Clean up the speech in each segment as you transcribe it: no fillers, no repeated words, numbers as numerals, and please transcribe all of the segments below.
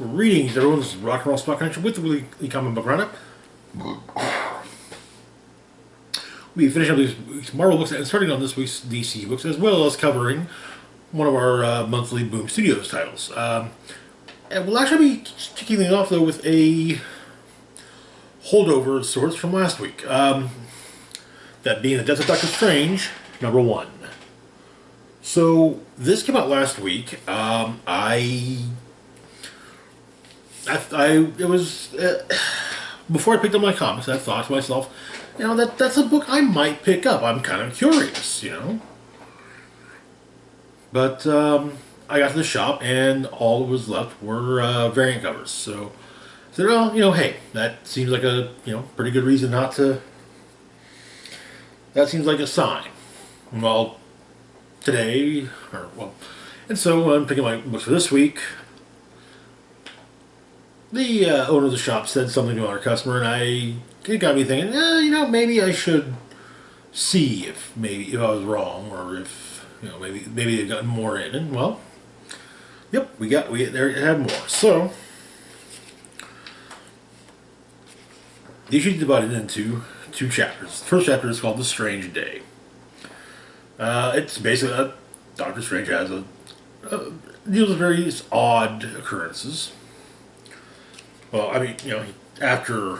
Greetings, everyone. This is Rock and Roll Spot Connection with the weekly comic book roundup. We finish up these week's Marvel books and starting on this week's DC books, as well as covering one of our monthly Boom Studios titles. And we'll actually be kicking things off, though, with a holdover of sorts from last week. That being The Death of Doctor Strange, #1. So, this came out last week. It was before I picked up my comics, I thought to myself, that's a book I might pick up. I'm kind of curious, But I got to the shop, and all that was left were variant covers. So I said, well, hey, that seems like a pretty good reason not to. That seems like a sign. Well, and so I'm picking my books for this week. The owner of the shop said something to our customer, and it got me thinking, maybe I should see if I was wrong, or if maybe they've gotten more in. And well, yep, we had more. So the issue is divided into 2 chapters. The first chapter is called The Strange Day. It's basically Doctor Strange has deals with various odd occurrences. Well, after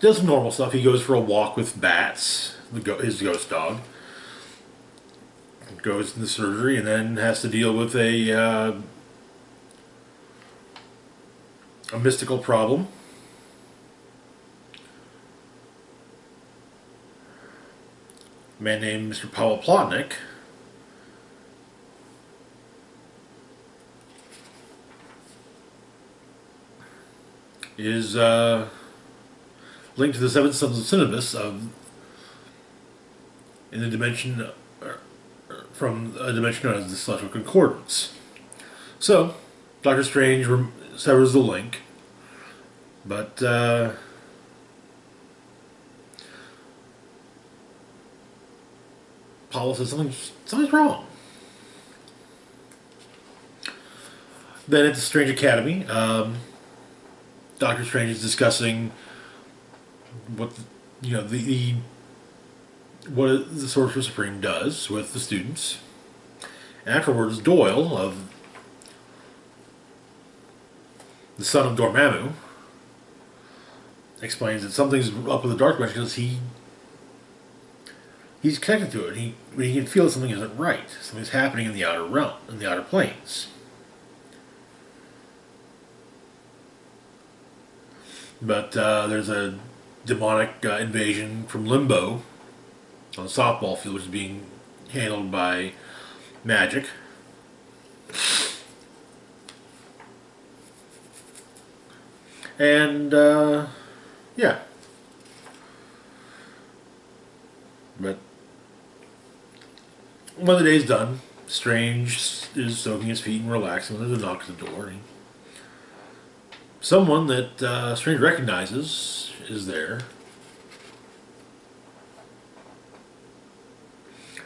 does some normal stuff, he goes for a walk with bats, his ghost dog. Goes into surgery and then has to deal with a mystical problem. A man named Mr. Paul Plotnik is linked to the 7 sons of Sinibus in the dimension from a dimension known as the Celestial Concordance. So, Doctor Strange severs the link, but Paul says something's wrong. Then at the Strange Academy, Doctor Strange is discussing what what the Sorcerer Supreme does with the students. And afterwards, Doyle, of the son of Dormammu, explains that something's up with the Dark Dimension because he's connected to it. He can feel that something isn't right. Something's happening in the outer realm, in the outer planes. But there's a demonic invasion from Limbo on the softball field, which is being handled by magic. And, yeah. But when the day's done, Strange is soaking his feet and relaxing when there's a knock at the door. Someone that Strange recognizes is there.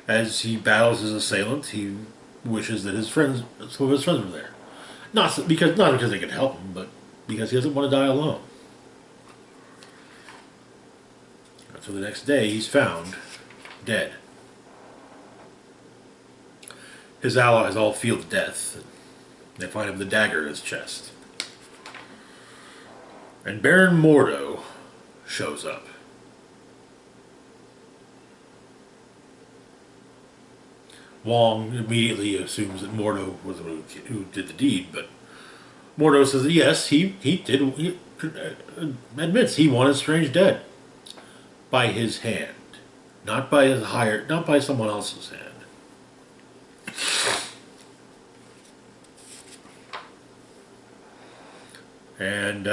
As he battles his assailant, he wishes that some of his friends were there. Not because they can help him, but because he doesn't want to die alone. So the next day, he's found dead. His allies all feel death. They find him with a dagger in his chest. And Baron Mordo shows up. Wong immediately assumes that Mordo was the one who did the deed, but Mordo says that yes, he admits he wanted Strange dead by his hand, not by someone else's hand. And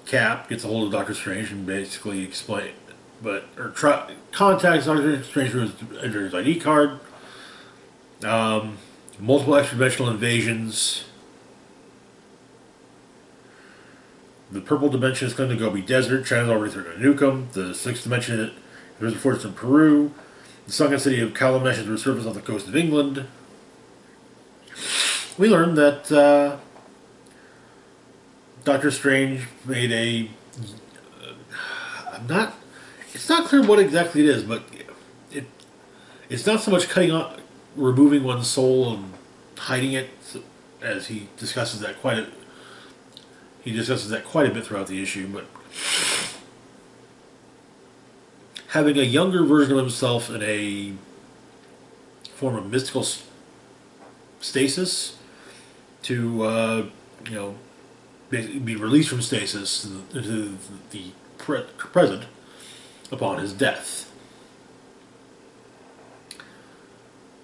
Cap gets a hold of Doctor Strange and basically contacts Doctor Strange through his ID card. Multiple extra-dimensional invasions. The purple dimension is going to go be desert. China's already threatened to nuke them. The 6th dimension there's a fortress in Peru. The sunken city of Kalamesh has resurfaced off the coast of England. we learned that Doctor Strange made a. I'm not. It's not clear what exactly it is, but it it's not so much cutting off, removing one's soul and hiding it, as he discusses that quite a bit throughout the issue, but having a younger version of himself in a form of mystical stasis to you know basically be released from stasis into the present upon his death,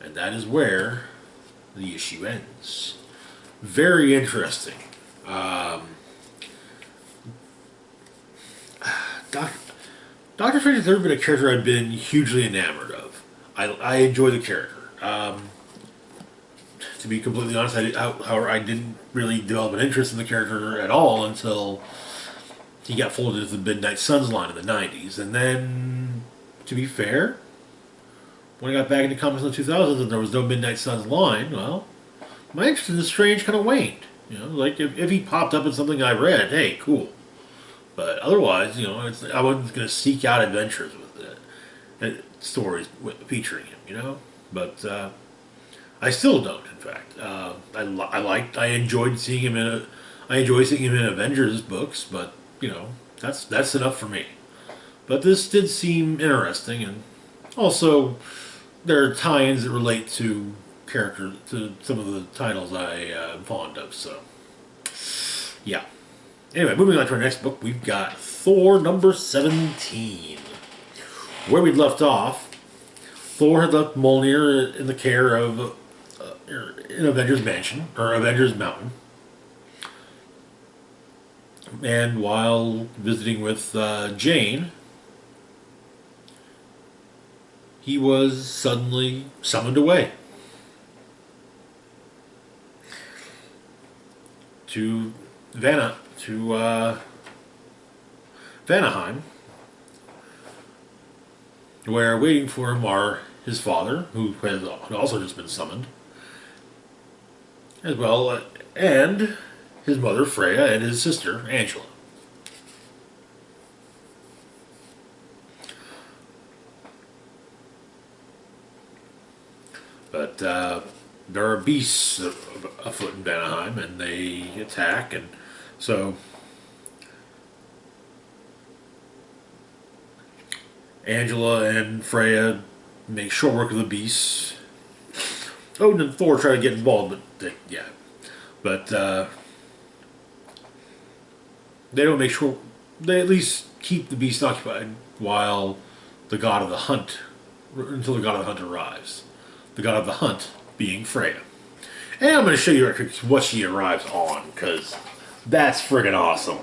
and that is where the issue ends. Very interesting. Um, Doc, Doctor Strange has never been a character I've been hugely enamored of. I enjoy the character. To be completely honest, however, I didn't really develop an interest in the character at all until he got folded into the Midnight Suns line in the 90s. And then, to be fair, when I got back into comics in the 2000s and there was no Midnight Suns line, well, my interest in the Strange kind of waned. Like if he popped up in something I read, hey, cool. But otherwise, I wasn't going to seek out adventures with stories featuring him. But I still don't. In fact, I enjoyed seeing him I enjoy seeing him in Avengers books, but that's enough for me. But this did seem interesting, and also there are tie-ins that relate to some of the titles I am fond of. So yeah. Anyway, moving on to our next book, we've got Thor number 17. Where we'd left off, Thor had left Mjolnir in the care of in Avengers Mansion, or Avengers Mountain. And while visiting with Jane, he was suddenly summoned away to Vanaheim, where waiting for him are his father, who had also just been summoned, as well, and his mother Freya and his sister Angela. But there are beasts afoot in Vanaheim, and they attack, and so Angela and Freya make short work of the beasts. Odin and Thor try to get involved, but they don't make sure. They at least keep the beast occupied while the god of the hunt, until the god of the hunt arrives. The god of the hunt being Freya. And I'm going to show you what she arrives on, because that's friggin' awesome.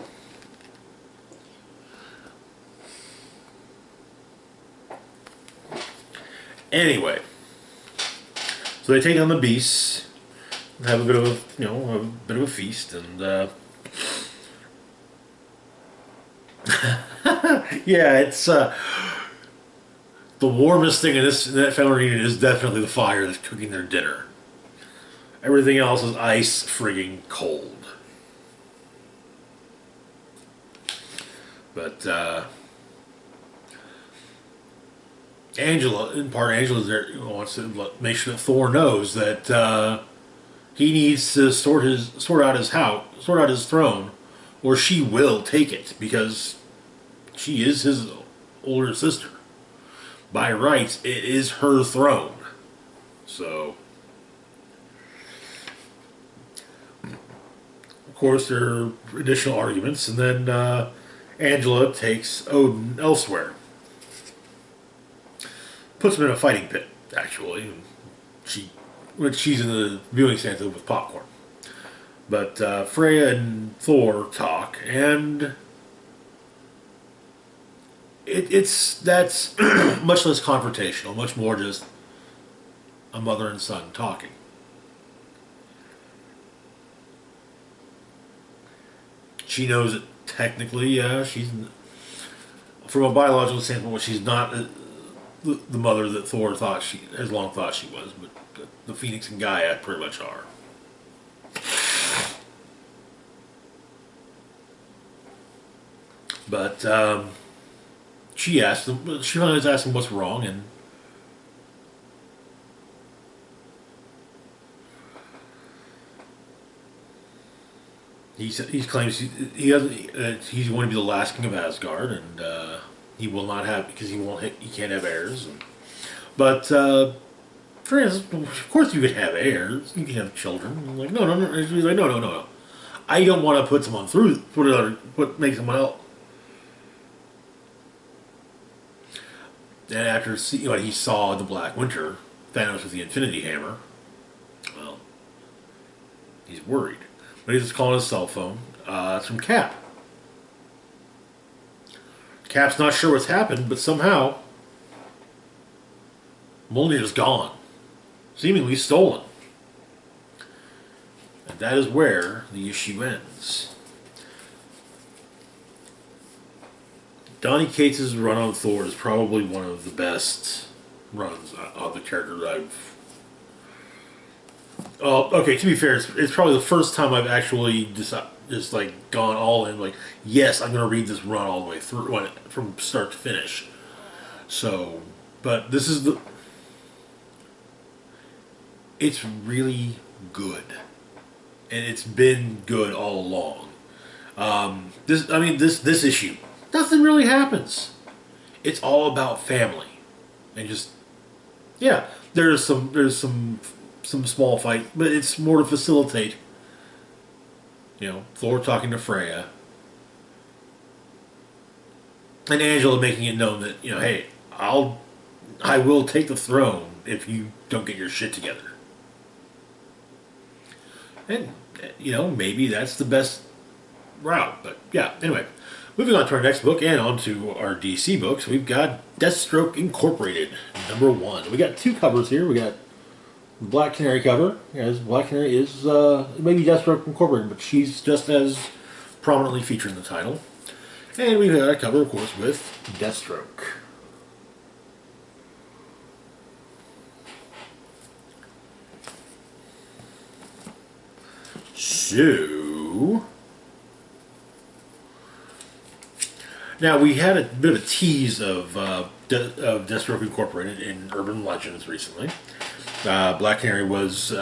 Anyway, so they take on the beasts, have a bit of a feast, and yeah, it's the warmest thing in that family reunion is definitely the fire that's cooking their dinner. Everything else is ice frigging cold. But Angela is there, wants to make sure that Thor knows that he needs to sort out his throne, or she will take it, because she is his older sister. By rights, it is her throne. So, of course, there are additional arguments, and then Angela takes Odin elsewhere. Puts him in a fighting pit, actually. When she's in the viewing stand with popcorn. But Freya and Thor talk, and that's much less confrontational, much more just a mother and son talking. She knows that technically, she's, from a biological standpoint, she's not the mother that Thor has long thought she was, but the Phoenix and Gaia pretty much are. But she asked him. She finally asked him what's wrong, and he claims he doesn't. He's going to be the last king of Asgard, and he will not have because he can't have heirs. But Francis, of course you can have heirs. You can have children. I'm like, no, no, no. He's like, no, no, no, no. I don't want to put someone through what makes someone else. And after what he saw in the Black Winter, Thanos with the Infinity Hammer, well, he's worried. But he's just calling his cell phone. It's from Cap. Cap's not sure what's happened, but somehow Mjolnir's gone, seemingly stolen. And that is where the issue ends. Donny Cates' run on Thor is probably one of the best runs of the character that I've... Oh, okay, to be fair, it's probably the first time I've actually just like gone all in, like, yes, I'm going to read this run all the way through, from start to finish. So, but this is the... It's really good. And it's been good all along. This issue, nothing really happens. It's all about family, and just there's some small fight, but it's more to facilitate. Thor talking to Freya, and Angela making it known that hey, I will take the throne if you don't get your shit together. And, maybe that's the best route. But, yeah, anyway. Moving on to our next book and on to our DC books, we've got Deathstroke Incorporated, #1. We got two covers here. We got the Black Canary cover. Yes, Black Canary is maybe Deathstroke Incorporated, but she's just as prominently featured in the title. And we've got a cover, of course, with Deathstroke. So, now we had a bit of a tease of Deathstroke Incorporated in Urban Legends recently. Black Canary was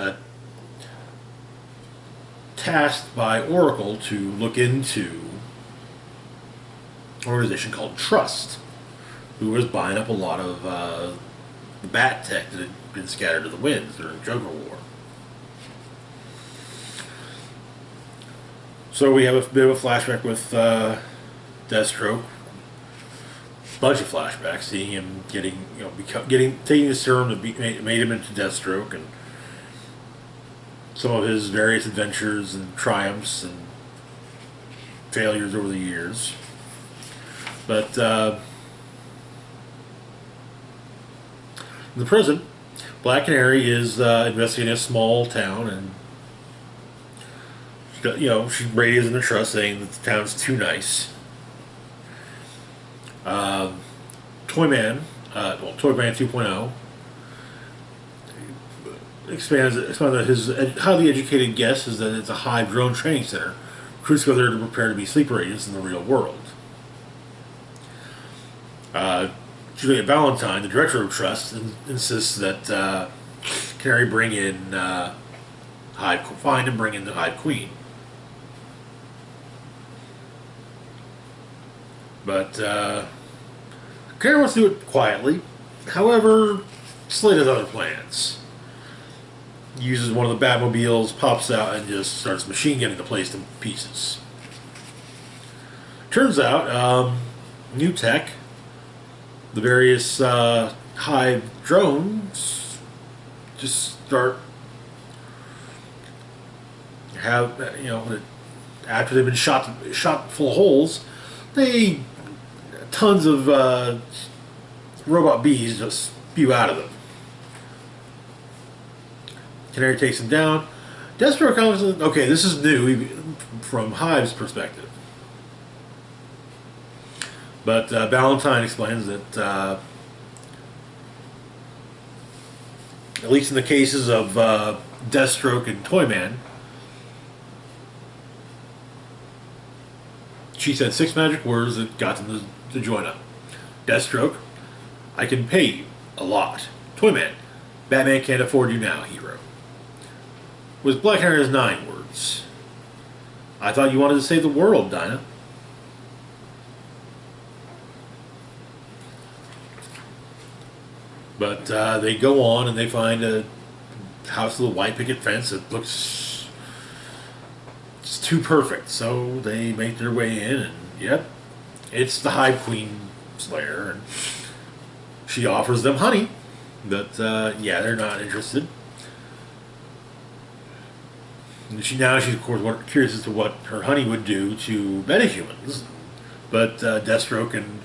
tasked by Oracle to look into an organization called Trust, who was buying up a lot of the bat tech that had been scattered to the winds during Joker War. So we have a bit of a flashback with Deathstroke. A bunch of flashbacks, seeing him taking the serum that made him into Deathstroke, and some of his various adventures and triumphs and failures over the years. But in the present, Black Canary is investigating a small town, and she radios in the Trust saying that the town's too nice. Toyman 2.0 expands that his highly educated guess is that it's a Hive drone training center. Recruits go there to prepare to be sleeper agents in the real world. Julia Valentine, the director of Trust, insists that Canary bring in find and bring in the Hive Queen. But Canary wants to do it quietly. However, Slade has other plans. He uses one of the Batmobiles, pops out, and just starts machine gunning the place to pieces. Turns out, new tech, the various Hive drones, just start after they've been shot full of holes, tons of robot bees just spew out of them. Canary takes him down. Deathstroke comes in, okay, this is new from Hive's perspective. But Valentine explains that at least in the cases of Deathstroke and Toyman, She said 6 magic words that got them to join up. Deathstroke, I can pay you a lot. Toyman, Batman can't afford you now, hero. Was Black Hammer has 9 words. I thought you wanted to save the world, Dinah. But they go on and they find a house with a white picket fence that looks it's too perfect. So they make their way in, and yep, it's the Hive Queen's lair, and she offers them honey, but yeah, they're not interested. And she's of course curious as to what her honey would do to metahumans, but Deathstroke and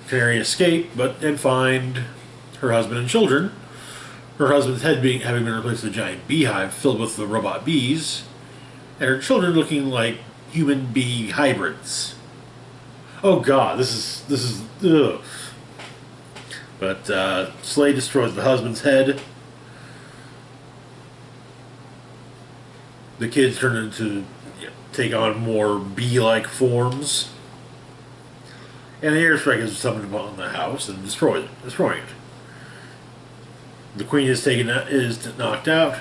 Canary escape, and find her husband and children. Her husband's head having been replaced with a giant beehive filled with the robot bees, and her children looking like human bee hybrids. Oh God, this is ugh. But Slade destroys the husband's head. The kids turn into take on more bee-like forms, and the airstrike is summoned upon the house and destroying it. The queen is knocked out.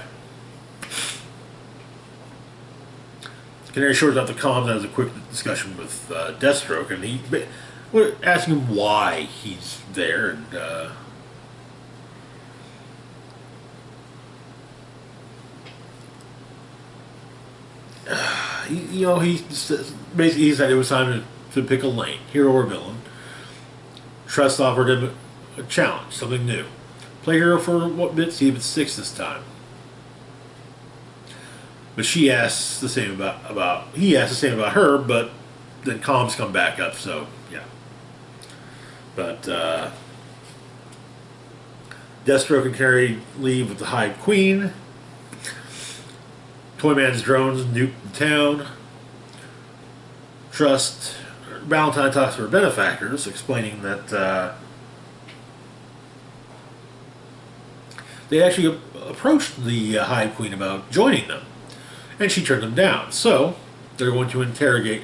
Canary shorts out the comms and has a quick discussion with Deathstroke, and we're asking him why he's there, and he basically he said it was time to pick a lane, hero or villain. Trust offered him a challenge, something new. Play hero for what bit? See if it's 6 this time. But she asks the same he asks the same about her, but then comms come back up, so yeah. But Deathstroke and Canary leave with the Hive Queen. Toyman's drones nuke the town. Valentine talks to her benefactors, explaining that they actually approached the Hive Queen about joining them, and she turned them down. So they're going to interrogate.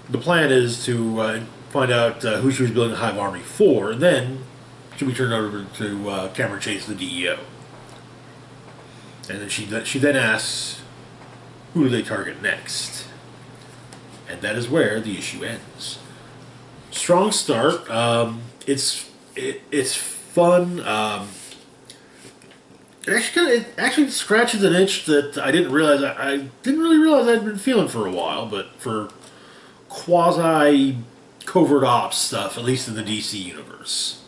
The plan is to find out who she was building a Hive army for, and then she'll be turned over to Cameron Chase, the DEO. And then she then asks, who do they target next? And that is where the issue ends. Strong start. It's fun. It actually scratches an itch that I didn't realize I didn't really realize I'd been feeling for a while, but for quasi covert ops stuff, at least in the DC universe,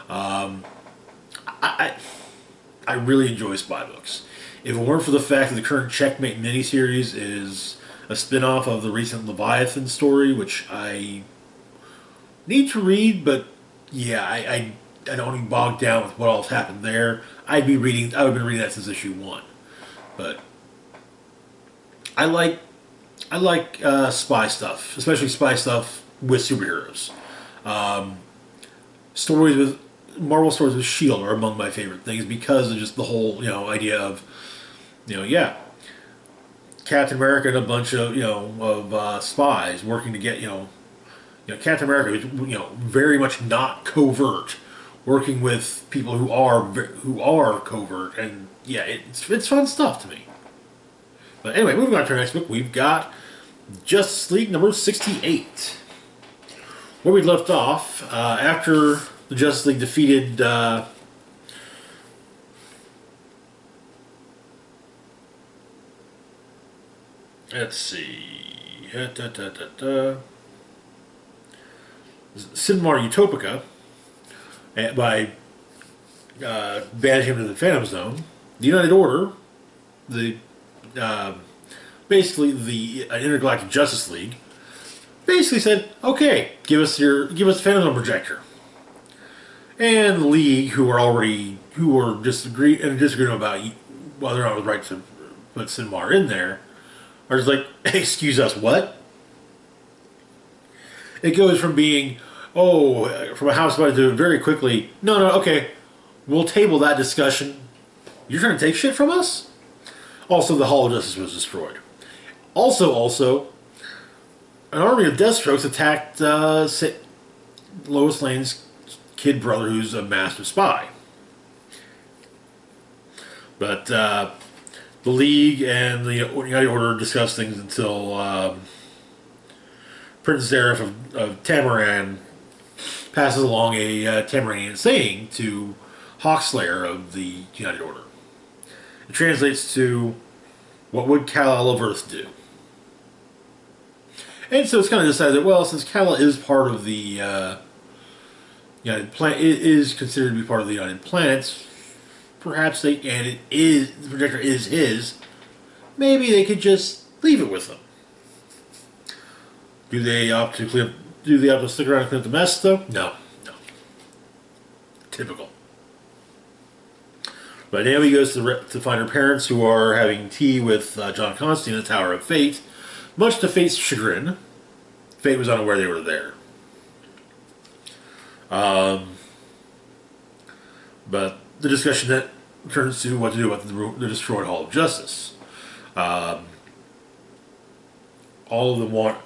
I really enjoy spy books. If it weren't for the fact that the current Checkmate miniseries is a spin-off of the recent Leviathan story, which I need to read, but yeah, I don't want to be bogged down with what all's happened there. I would have been reading that since issue 1. But I like spy stuff, especially spy stuff with superheroes. Marvel stories with S.H.I.E.L.D. are among my favorite things because of just the whole idea of Captain America and a bunch of spies working to get Captain America is very much not covert, working with people who are covert, and yeah, it's fun stuff to me. But anyway, moving on to our next book, we've got Justice League number 68. Where we left off, after the Justice League defeated let's see, Sinmar Utopica, by banishing him to the Phantom Zone. The United Order, basically the Intergalactic Justice League, basically said, "Okay, give us the Phantom Zone projector." And the League, who were disagreeing about whether or not it was right to put Sinmar in there, are just like, "Excuse us, what?" It goes from being, from a house fight to very quickly, no, okay, we'll table that discussion. You're trying to take shit from us? Also, the Hall of Justice was destroyed. Also, an army of Deathstrokes attacked Lois Lane's kid brother, who's a master spy. But the League and the United Order discuss things until Prince Zareth of Tamaran passes along a Tamaranian saying to Hawkslayer of the United Order. It translates to, "What would Kal-El of Earth do?" And so it's kind of decided that, well, since Kal-El is part of the United Planet, it is considered to be part of the United Planets, perhaps they, and it is, the projector is his, maybe they could just leave it with him. Do they opt to stick around and clean up the mess, though? No. Typical. But Naomi goes to find her parents, who are having tea with John Constantine in the Tower of Fate. Much to Fate's chagrin, Fate was unaware they were there. But the discussion that turns to what to do about the destroyed Hall of Justice. All of them want...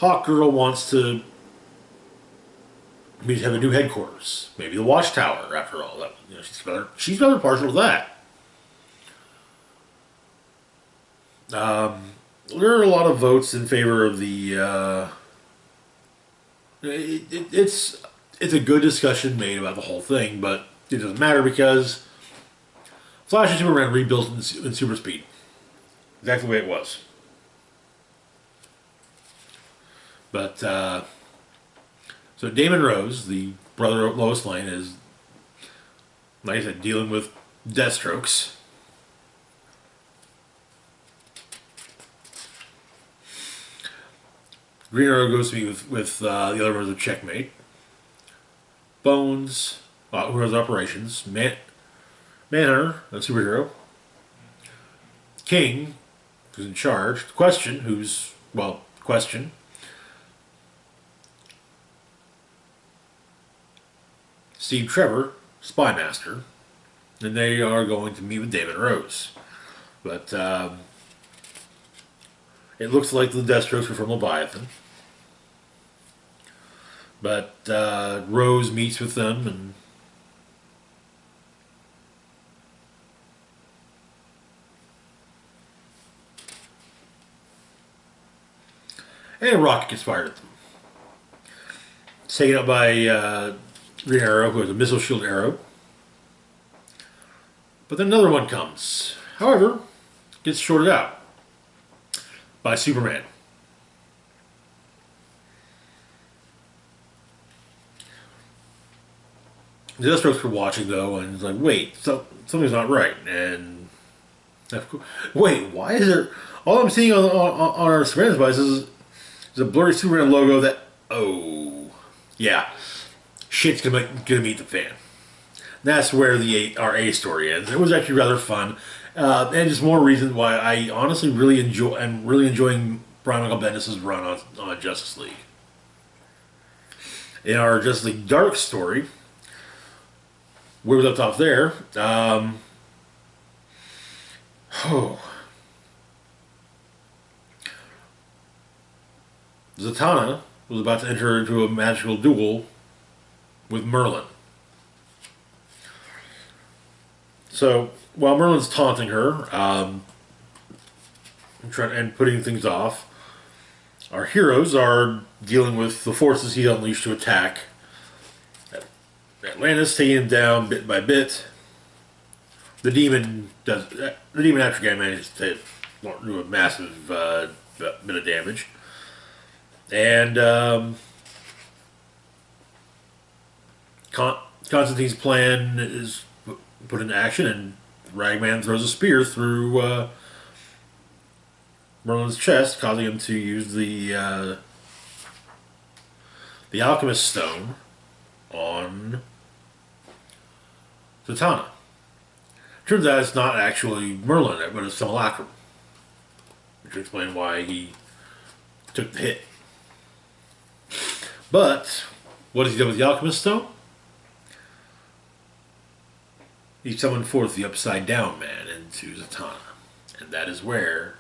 Hawkgirl wants to maybe have a new headquarters. Maybe the Watchtower, after all. That, she's rather partial to that. There are a lot of votes in favor of the... it's a good discussion made about the whole thing, but it doesn't matter because Flash and Superman rebuilt in super speed. Exactly the way it was. But, so Damon Rose, the brother of Lois Lane, is, like I said, dealing with Deathstrokes. Green Arrow goes to meet with the other members of Checkmate. Bones, who has operations. Manhunter, a superhero. King, who's in charge. Question, who's, well, Question. Steve Trevor, Spy Master. And they are going to meet with Damon Rose. But it looks like the Deathstrokes are from Leviathan. But Rose meets with them and a rocket gets fired at them. It's taken up by Green Arrow, who has a missile shield arrow. But then another one comes. However, gets shorted out by Superman. The Deathstrokes were watching, though, and it's like, wait, something's not right. And wait, why is there... All I'm seeing on our surveillance devices is a blurry Superman logo that... Oh, yeah. Shit's gonna meet the fan. That's where our A story ends. It was actually rather fun, and just more reasons why I honestly really enjoying Brian Michael Bendis' run on Justice League. In our Justice League Dark story, where we left off there, Zatanna was about to enter into a magical duel with Merlin. So, while Merlin's taunting her and putting things off, our heroes are dealing with the forces he unleashed to attack Atlantis, taking him down bit by bit. The demon after again manages to do a massive bit of damage. And Constantine's plan is put into action, and Ragman throws a spear through Merlin's chest, causing him to use the Alchemist Stone on Zatanna. Turns out it's not actually Merlin, but it's Simulacrum, which will explain why he took the hit. But what does he do with the Alchemist Stone? He summoned forth the Upside Down Man into Zatanna, and that is where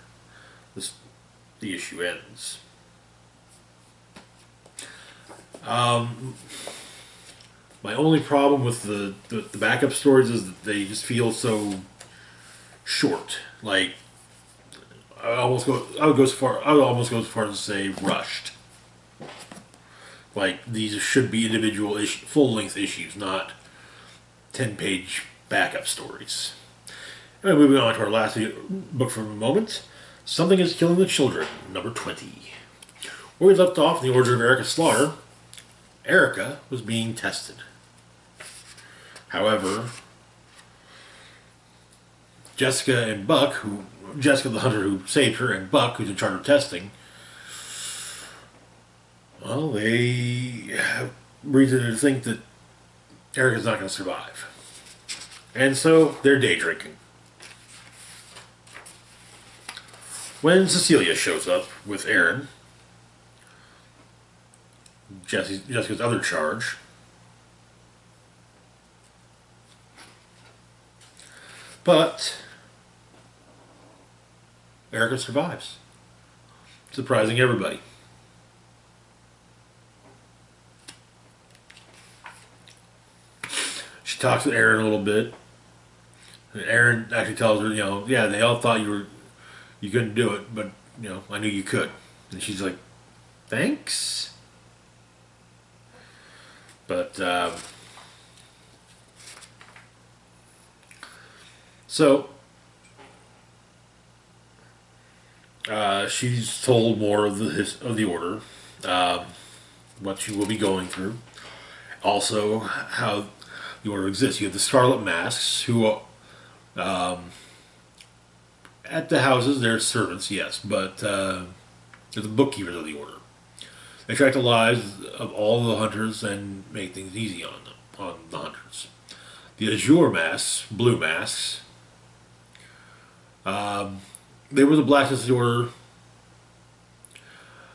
the issue ends. My only problem with the backup stories is that they just feel so short. Like I would almost go as far as to say rushed. Like these should be individual full length issues, not 10-page backup stories. And moving on to our last book for a moment. Something is Killing the Children, number 20. Where we left off in the origin of Erica's slaughter, Erica was being tested. However, Jessica the hunter who saved her, and Buck, who's in charge of testing, well, they have reason to think that Erica's not going to survive. And so they're day drinking. When Cecilia shows up with Aaron, Jessica's other charge, but Erica survives, surprising everybody. She talks with Aaron a little bit. And Aaron actually tells her, yeah, they all thought you couldn't do it, but I knew you could. And she's like, thanks. But so she's told more of the order, what she will be going through. Also, how the order exists. You have the Scarlet Masks, who at the houses they're servants, yes, but they're the bookkeepers of the order. They track the lives of all the hunters and make things easy on the hunters. The Azure Masks, blue masks, they were the blacksmiths of the order,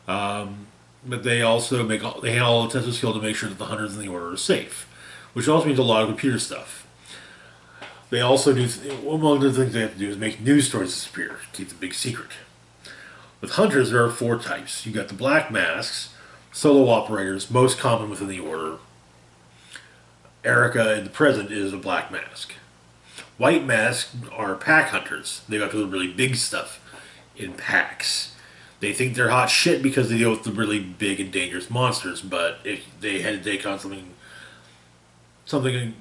but they also they handle all the tests of skill to make sure that the hunters in the order are safe, which also means a lot of computer stuff. They also do, among the things they have to do is make news stories disappear, keep the big secret. With hunters, there are 4 types. You got the black masks, solo operators, most common within the order. Erica in the present is a black mask. White masks are pack hunters. They got to do really big stuff in packs. They think they're hot shit because they deal with the really big and dangerous monsters, but if they had to take on something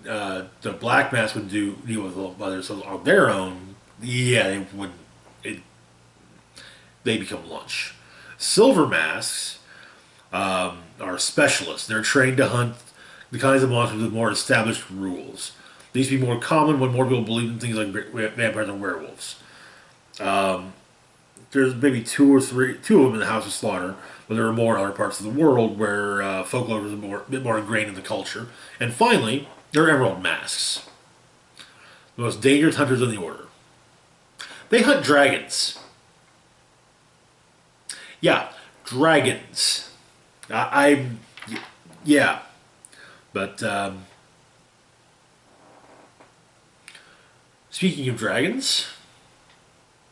the black mask would deal with others on their own, yeah, they wouldn't. They become lunch. Silver masks are specialists. They're trained to hunt the kinds of monsters with more established rules. They used to be more common when more people believed in things like vampires and werewolves. There's maybe two of them in the House of Slaughter, but there are more in other parts of the world where folklore is a bit more ingrained in the culture. And finally, there are emerald masks, the most dangerous hunters in the order. They hunt dragons. Yeah, dragons. Yeah, but speaking of dragons,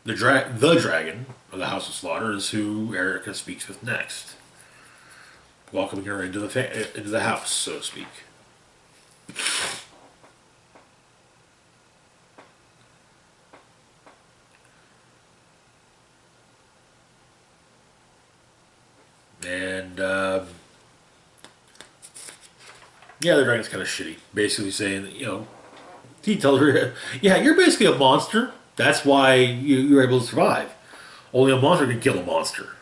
the dragon of the House of Slaughter is who Erica speaks with next, welcoming her into the house, so to speak. And yeah, the dragon's kind of shitty, basically saying that he tells her, yeah, you're basically a monster. That's why you're able to survive. Only a monster can kill a monster.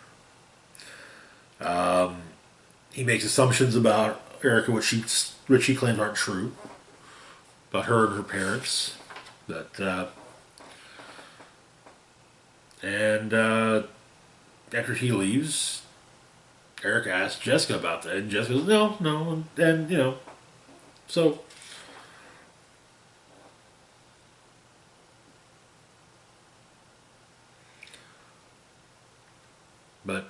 He makes assumptions about Erica, which she claims aren't true, about her and her parents. And after he leaves, Erica asks Jessica about that, and Jessica goes, no, and so. But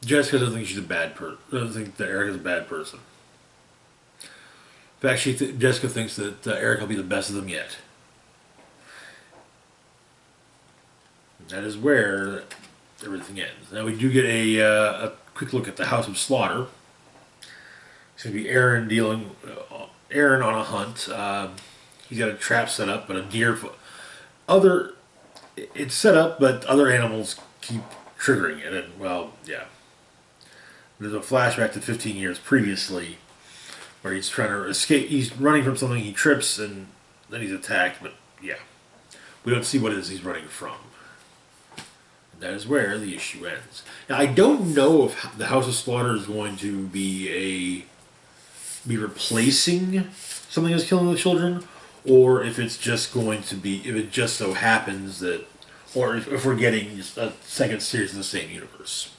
Jessica doesn't think she's a bad person. Doesn't think that Erica's a bad person. In fact, Jessica thinks that Erica will be the best of them yet. And that is where everything ends. Now we do get a quick look at the House of Slaughter. going to be Aaron on a hunt. He's got a trap set up, but a deer. It's set up, but other animals keep triggering it, and well, yeah. There's a flashback to 15 years previously, where he's trying to escape. He's running from something. He trips, and then he's attacked. But yeah, we don't see what it is he's running from. That is where the issue ends. Now, I don't know if the House of Slaughter is going to be replacing something that's killing the children, or if it's just going to be, if it just so happens that, or if we're getting just a second series in the same universe.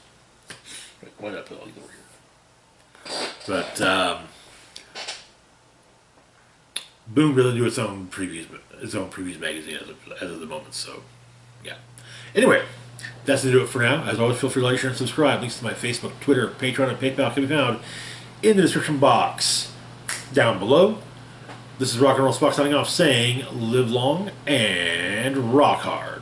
Why did I put all these over here? But Boom really do its own previews magazine as of the moment. So yeah. Anyway, that's to do it for now. As always, feel free to like, share, and subscribe. Links to my Facebook, Twitter, Patreon, and PayPal can be found in the description box down below. This is Rock and Roll Spock signing off, saying live long and rock hard.